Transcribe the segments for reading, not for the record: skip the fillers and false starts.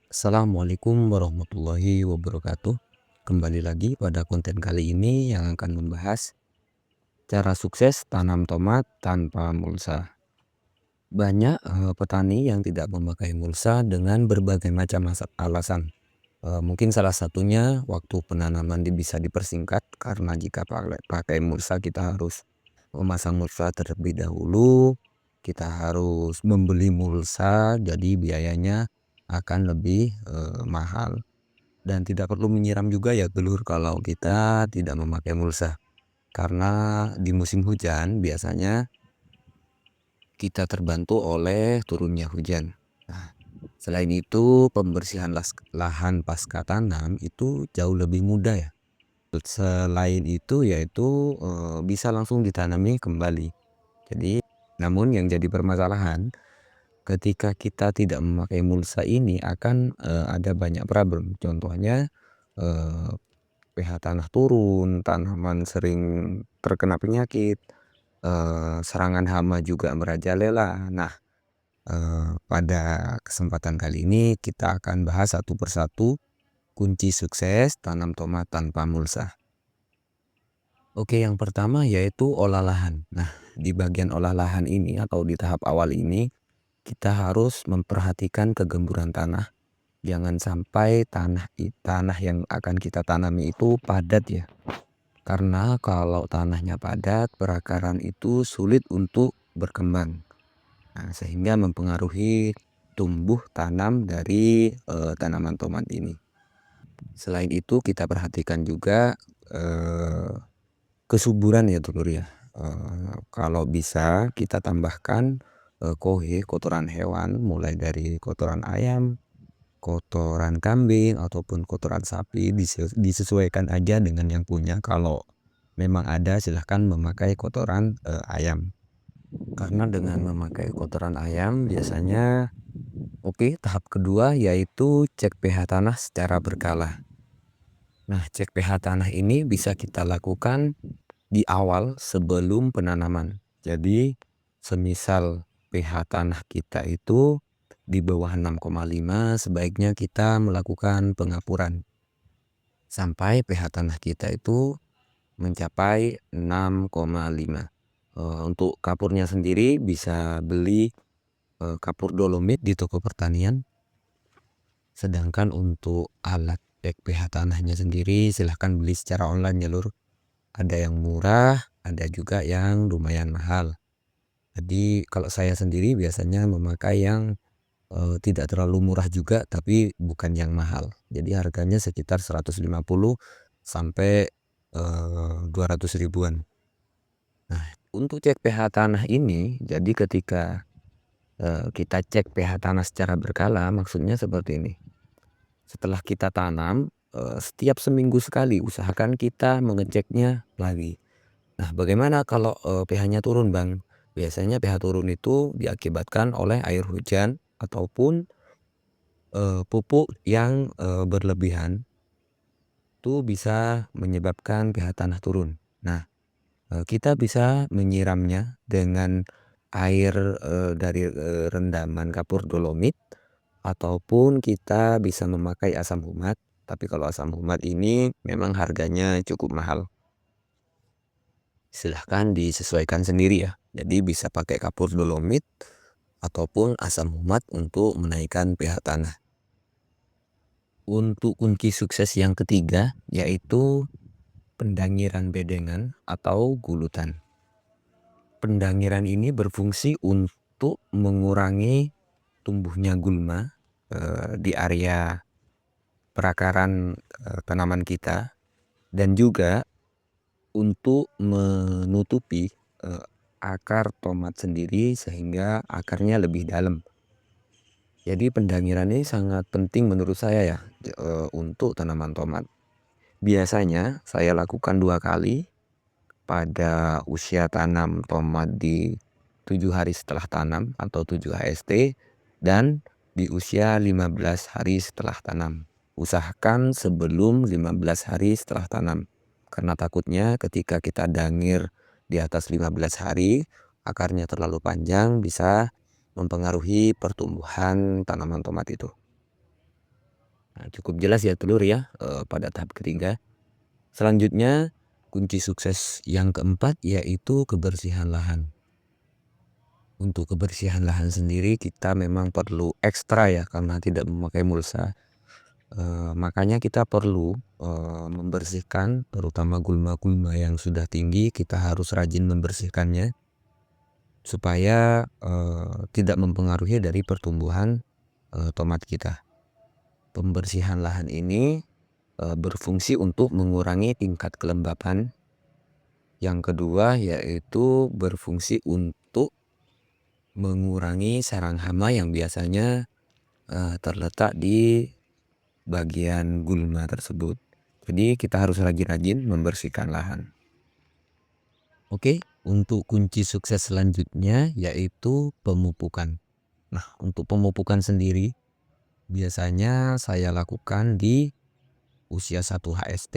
Assalamualaikum warahmatullahi wabarakatuh. Kembali lagi pada konten kali ini yang akan membahas cara sukses tanam tomat tanpa mulsa. Banyak petani yang tidak memakai mulsa dengan berbagai macam alasan. Mungkin salah satunya waktu penanaman bisa dipersingkat karena jika pakai mulsa kita harus memasang mulsa terlebih dahulu. Kita harus membeli mulsa, jadi biayanya akan lebih mahal. Dan tidak perlu menyiram juga ya telur kalau kita tidak memakai mulsa. Karena di musim hujan biasanya kita terbantu oleh turunnya hujan. Nah, selain itu pembersihan lahan pasca tanam itu jauh lebih mudah ya. Selain itu yaitu bisa langsung ditanami kembali. Jadi namun yang jadi permasalahan ketika kita tidak memakai mulsa ini akan ada banyak problem. Contohnya eh, pH tanah turun, tanaman sering terkena penyakit, serangan hama juga merajalela. Nah, pada kesempatan kali ini kita akan bahas satu persatu kunci sukses tanam tomat tanpa mulsa. Oke, yang pertama yaitu olah lahan. Nah, di bagian olah lahan ini atau di tahap awal ini kita harus memperhatikan kegemburan tanah. Jangan sampai tanah yang akan kita tanami itu padat ya. Karena kalau tanahnya padat, perakaran itu sulit untuk berkembang. Nah, sehingga mempengaruhi tumbuh tanam dari tanaman tomat ini. Selain itu kita perhatikan juga kesuburan ya telur ya. Kalau bisa kita tambahkan kohe, kotoran hewan, mulai dari kotoran ayam, kotoran kambing ataupun kotoran sapi, disesuaikan aja dengan yang punya. Kalau memang ada silahkan memakai kotoran ayam. Karena dengan memakai kotoran ayam biasanya tahap kedua yaitu cek pH tanah secara berkala. Nah, cek pH tanah ini bisa kita lakukan di awal sebelum penanaman. Jadi semisal pH tanah kita itu di bawah 6,5, sebaiknya kita melakukan pengapuran sampai pH tanah kita itu mencapai 6,5. Untuk kapurnya sendiri bisa beli kapur dolomit di toko pertanian. Sedangkan untuk alat cek pH tanahnya sendiri silahkan beli secara online ya lur. Ada yang murah, ada juga yang lumayan mahal. Jadi kalau saya sendiri biasanya memakai yang tidak terlalu murah juga tapi bukan yang mahal. Jadi harganya sekitar 150 sampai 200 ribuan. Nah, untuk cek pH tanah ini, jadi ketika kita cek pH tanah secara berkala, maksudnya seperti ini. Setelah kita tanam, setiap seminggu sekali usahakan kita mengeceknya lagi. Nah, bagaimana kalau pH-nya turun, Bang? Biasanya pH turun itu diakibatkan oleh air hujan ataupun pupuk yang berlebihan itu bisa menyebabkan pH tanah turun. Nah, kita bisa menyiramnya dengan air dari rendaman kapur dolomit ataupun kita bisa memakai asam humat. Tapi kalau asam humat ini memang harganya cukup mahal. Silahkan disesuaikan sendiri ya. Jadi bisa pakai kapur dolomit ataupun asam humat untuk menaikkan pH tanah. Untuk kunci sukses yang ketiga yaitu pendangiran bedengan atau gulutan. Pendangiran ini berfungsi untuk mengurangi tumbuhnya gulma di area perakaran tanaman kita dan juga untuk menutupi akar tomat sendiri sehingga akarnya lebih dalam. Jadi pendangiran ini sangat penting menurut saya ya untuk tanaman tomat. Biasanya saya lakukan 2 kali pada usia tanam tomat di 7 hari setelah tanam atau 7 HST dan di usia 15 hari setelah tanam. Usahakan sebelum 15 hari setelah tanam. Karena takutnya ketika kita dangir di atas 15 hari, akarnya terlalu panjang bisa mempengaruhi pertumbuhan tanaman tomat itu. Nah, cukup jelas ya telur ya, pada tahap ketiga. Selanjutnya kunci sukses yang keempat yaitu kebersihan lahan. Untuk kebersihan lahan sendiri kita memang perlu ekstra ya karena tidak memakai mulsa. Makanya kita perlu, membersihkan terutama gulma-gulma yang sudah tinggi, kita harus rajin membersihkannya supaya, tidak mempengaruhi dari pertumbuhan, tomat kita. Pembersihan lahan ini, berfungsi untuk mengurangi tingkat kelembapan. Yang kedua yaitu berfungsi untuk mengurangi sarang hama yang biasanya, terletak di bagian gulma tersebut. Jadi kita harus rajin-rajin membersihkan lahan. Oke, untuk kunci sukses selanjutnya yaitu pemupukan. Nah, untuk pemupukan sendiri biasanya saya lakukan di usia 1 HST,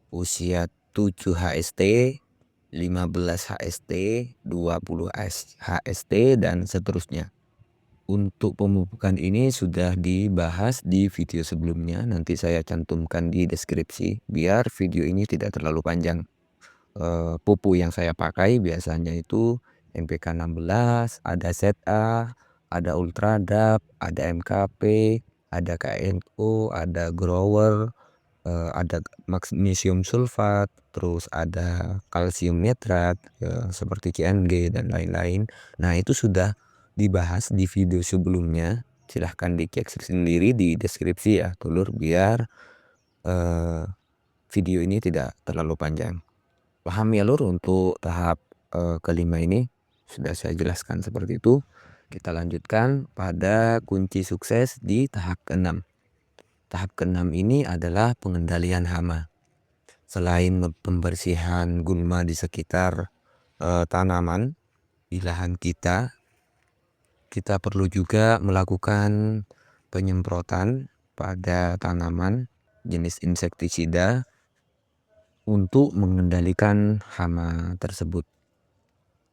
usia 7 HST, 15 HST, 20 HST, dan seterusnya. Untuk pemupukan ini sudah dibahas di video sebelumnya, nanti saya cantumkan di deskripsi biar video ini tidak terlalu panjang. Pupuk yang saya pakai biasanya itu NPK 16, ada ZA, ada Ultradap, ada MKP, ada KNO, ada Grower, ada magnesium sulfat, terus ada kalsium nitrat, seperti CNG dan lain-lain. Nah, itu sudah dibahas di video sebelumnya, silahkan dicek sendiri di deskripsi ya telur biar, video ini tidak terlalu panjang. Paham ya lur untuk tahap, kelima ini sudah saya jelaskan seperti itu. Kita lanjutkan pada kunci sukses di tahap keenam. Tahap keenam ini adalah pengendalian hama. Selain pembersihan gulma di sekitar, tanaman di lahan kita perlu juga melakukan penyemprotan pada tanaman jenis insektisida untuk mengendalikan hama tersebut.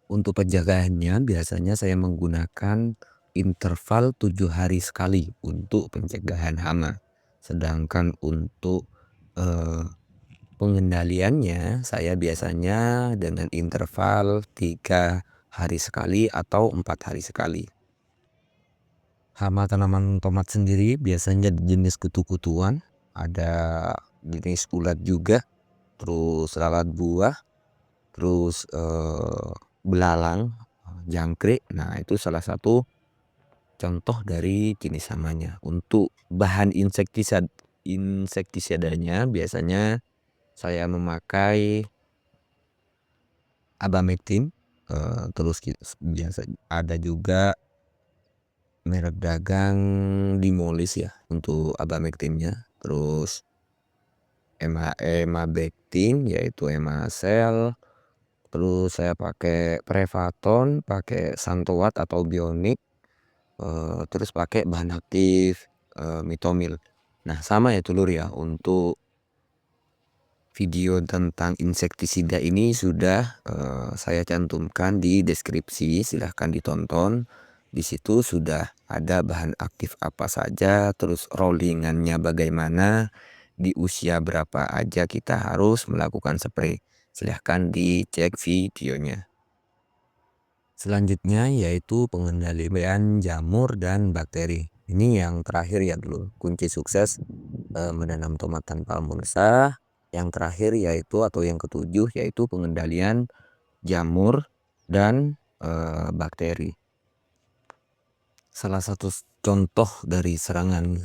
Untuk penjagaannya biasanya saya menggunakan interval 7 hari sekali untuk pencegahan hama. Sedangkan untuk, pengendaliannya saya biasanya dengan interval 3 hari sekali atau 4 hari sekali. Hama tanaman tomat sendiri biasanya jenis kutu-kutuan, ada jenis ulat juga, terus lalat buah, terus, belalang, jangkrik. Nah, itu salah satu contoh dari jenis hamanya. Untuk bahan insektisidanya biasanya saya memakai Abamectin, terus biasa ada juga merek dagang Dimolis ya untuk Abamectinnya. Terus Emabectin yaitu Emacel. Terus saya pakai Prevaton, pakai Santoat atau Bionik, terus pakai bahan aktif, Mitomil. Nah, sama ya telur ya untuk video tentang insektisida ini sudah, saya cantumkan di deskripsi, silahkan ditonton. Di situ sudah ada bahan aktif apa saja, terus rollingannya bagaimana, di usia berapa aja kita harus melakukan spray. Silahkan dicek videonya. Selanjutnya yaitu pengendalian jamur dan bakteri. Ini yang terakhir ya dulu, kunci sukses, menanam tomat tanpa mulsa. Yang terakhir yaitu atau yang ketujuh yaitu pengendalian jamur dan, bakteri. Salah satu contoh dari serangan,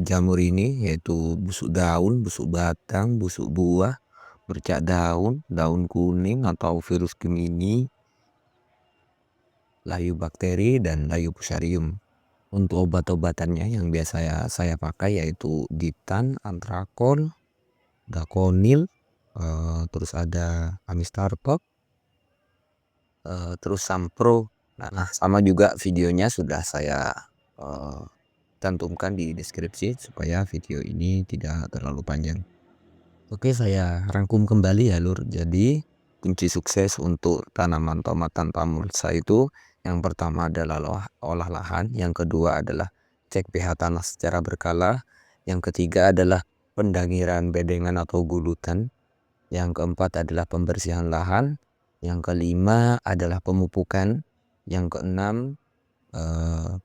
jamur ini yaitu busuk daun, busuk batang, busuk buah, bercak daun, daun kuning atau virus Gemini, layu bakteri, dan layu fusarium. Untuk obat-obatannya yang biasa saya pakai yaitu Ditan, Antrakon, Dakonil, terus ada Amistartok, terus Sampro. Nah, sama juga videonya sudah saya, cantumkan di deskripsi supaya video ini tidak terlalu panjang. Oke, saya rangkum kembali ya lur. Jadi kunci sukses untuk tanaman tomat tanpa mulsa itu yang pertama adalah olah lahan, yang kedua adalah cek pH tanah secara berkala. Yang ketiga adalah pendangiran bedengan atau gulutan. Yang keempat adalah pembersihan lahan. Yang kelima adalah pemupukan. Yang keenam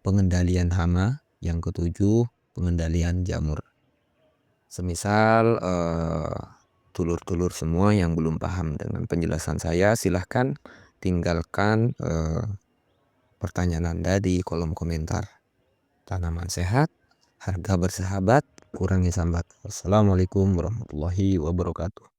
pengendalian hama. Yang ketujuh pengendalian jamur. Semisal tulur-tulur semua yang belum paham dengan penjelasan saya, silahkan tinggalkan pertanyaan Anda di kolom komentar. Tanaman sehat, harga bersahabat, kurangi sambat. Wassalamualaikum warahmatullahi wabarakatuh.